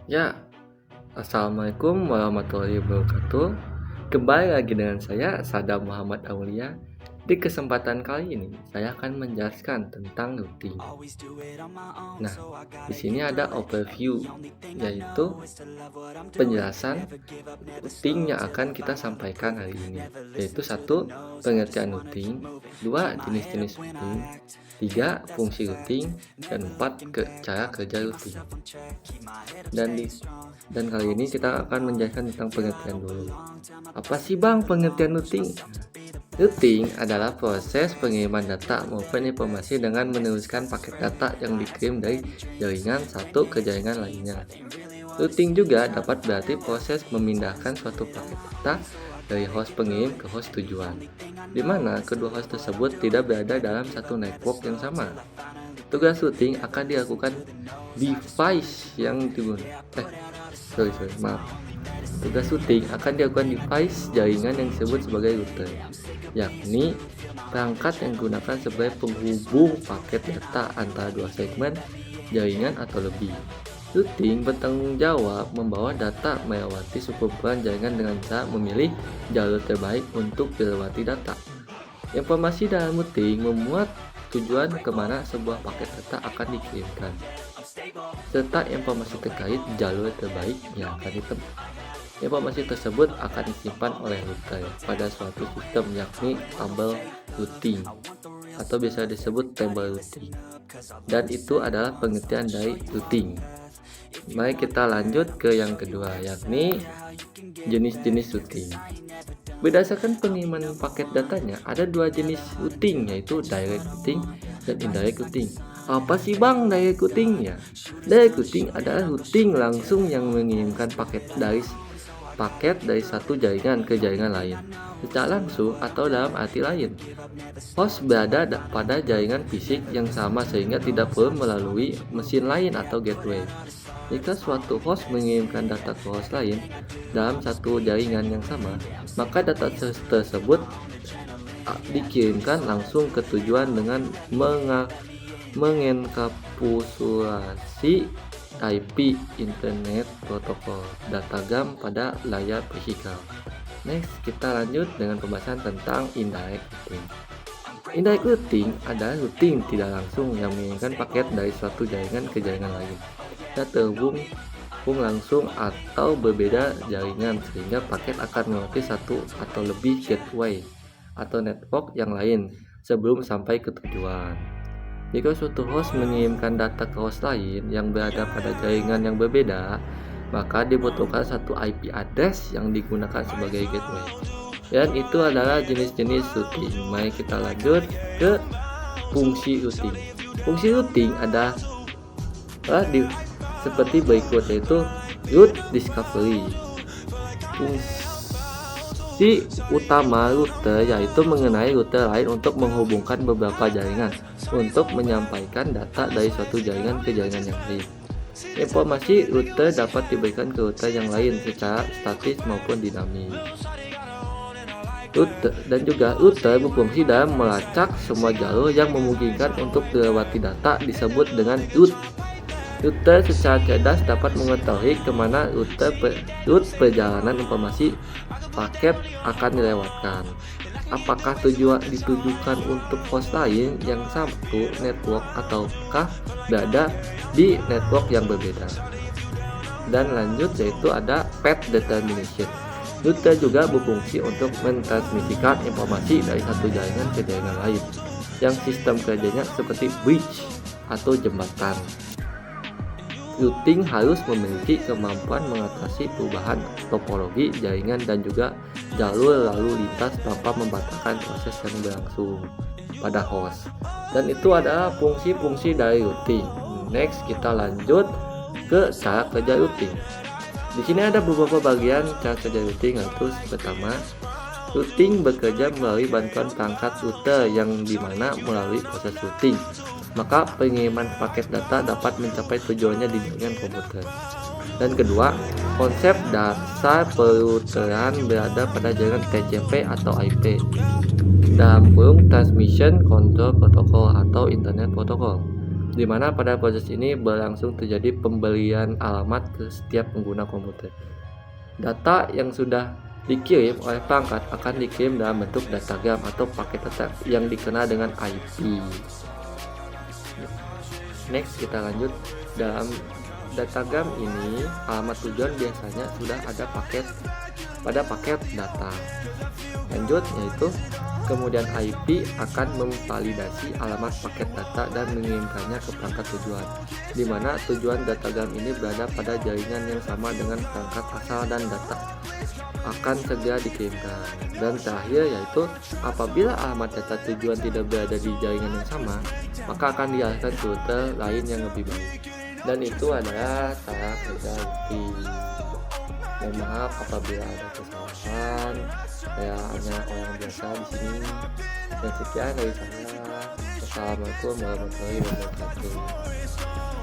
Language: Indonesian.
Ya, assalamualaikum warahmatullahi wabarakatuh. Kembali lagi dengan saya, Sadam Muhammad Aulia. Di kesempatan kali ini, saya akan menjelaskan tentang routing. Nah, di sini ada overview, yaitu penjelasan routing yang akan kita sampaikan hari ini, yaitu satu, pengertian routing, dua, jenis-jenis routing, tiga, fungsi routing, dan empat, cara kerja routing. Dan kali ini kita akan menjelaskan tentang pengertian dulu. Apa sih Bang pengertian routing? Routing adalah proses pengiriman data maupun informasi dengan meneruskan paket data yang dikirim dari jaringan satu ke jaringan lainnya. Routing juga dapat berarti proses memindahkan suatu paket data dari host pengirim ke host tujuan, di mana kedua host tersebut tidak berada dalam satu network yang sama. Tugas routing akan dilakukan device yang maaf. Tugas routing akan dilakukan device jaringan yang disebut sebagai router, yakni perangkat yang digunakan sebagai penghubung paket data antara dua segmen jaringan atau lebih. Routing bertanggung jawab membawa data melewati sekumpulan jaringan dengan cara memilih jalur terbaik untuk dilewati data. Informasi dalam routing memuat tujuan kemana sebuah paket data akan dikirimkan, serta informasi terkait jalur terbaik yang akan ditempuh. Informasi tersebut akan disimpan oleh router pada suatu sistem, yakni tabel routing atau biasa disebut table routing. Dan itu adalah pengertian dari routing. Mari kita lanjut ke yang kedua, yakni jenis-jenis routing. Berdasarkan pengiriman paket datanya, ada dua jenis routing, yaitu direct routing dan indirect routing. Apa sih Bang direct routing? Ya, direct routing adalah routing langsung yang mengirimkan paket dari satu jaringan ke jaringan lain secara langsung atau dalam arti lain. Host berada pada jaringan fisik yang sama sehingga tidak perlu melalui mesin lain atau gateway. Jika suatu host mengirimkan data ke host lain dalam satu jaringan yang sama, maka data tersebut dikirimkan langsung ke tujuan dengan mengenkapsulasi IP Internet Protocol Datagam pada layar fisikal. Next, kita lanjut dengan pembahasan tentang indirect routing. Indirect routing adalah routing tidak langsung yang mengirimkan paket dari suatu jaringan ke jaringan lain. Tidak terhubung langsung atau berbeda jaringan, sehingga paket akan melewati satu atau lebih gateway atau network yang lain sebelum sampai ke tujuan. Jika suatu host mengirimkan data ke host lain yang berada pada jaringan yang berbeda, maka dibutuhkan satu IP address yang digunakan sebagai gateway. Dan itu adalah jenis-jenis routing. Mari kita lanjut ke fungsi routing. Fungsi routing adalah seperti berikut, yaitu route discovery. Fungsi utama router yaitu mengenai router lain untuk menghubungkan beberapa jaringan untuk menyampaikan data dari suatu jaringan ke jaringan yang lain. Informasi router dapat diberikan ke router yang lain secara statis maupun dinamis. Router berfungsi dalam melacak semua jalur yang memungkinkan untuk dilewati data disebut dengan route. Router secara cerdas dapat mengetahui kemana route perjalanan informasi paket akan dilewatkan. Apakah ditujukan untuk host lain yang satu network ataukah berada di network yang berbeda. Dan lanjut, yaitu ada path determination. Router juga berfungsi untuk mentransmisikan informasi dari satu jaringan ke jaringan lain yang sistem kerjanya seperti bridge atau jembatan. Routing harus memiliki kemampuan mengatasi perubahan topologi jaringan dan juga jalur lalu lintas tanpa membatalkan proses yang berlangsung pada host. Dan itu adalah fungsi-fungsi dari routing. Next, kita lanjut ke cara kerja routing. Di sini ada beberapa bagian cara kerja routing, yaitu pertama, routing bekerja melalui bantuan perangkat router yang dimana melalui proses routing maka pengiriman paket data dapat mencapai tujuannya di jaringan komputer. Dan kedua, konsep dasar perouteran berada pada jaringan TCP atau IP dalam kurung Transmission Control Protocol atau Internet Protocol. di mana pada proses ini berlangsung terjadi pembelian alamat ke setiap pengguna komputer. Data yang sudah dikirim oleh perangkat akan dikirim dalam bentuk datagram atau paket data yang dikenal dengan IP. Next, kita lanjut. Dalam datagram ini, alamat tujuan biasanya sudah ada pada paket data. Lanjut, yaitu kemudian IP akan memvalidasi alamat paket data dan mengirimkannya ke perangkat tujuan, di mana tujuan datagram ini berada pada jaringan yang sama dengan perangkat asal dan data akan segera dikirimkan. Dan terakhir, yaitu apabila alamat data tujuan tidak berada di jaringan yang sama, maka akan dialihkan ke rute lain yang lebih baik. Dan itu adalah cara kerja Lutfi. Mohon maaf apabila ada kesalahan, saya hanya orang biasa di sini. Dan sekian dari saya. Wassalamualaikum warahmatullahi wabarakatuh.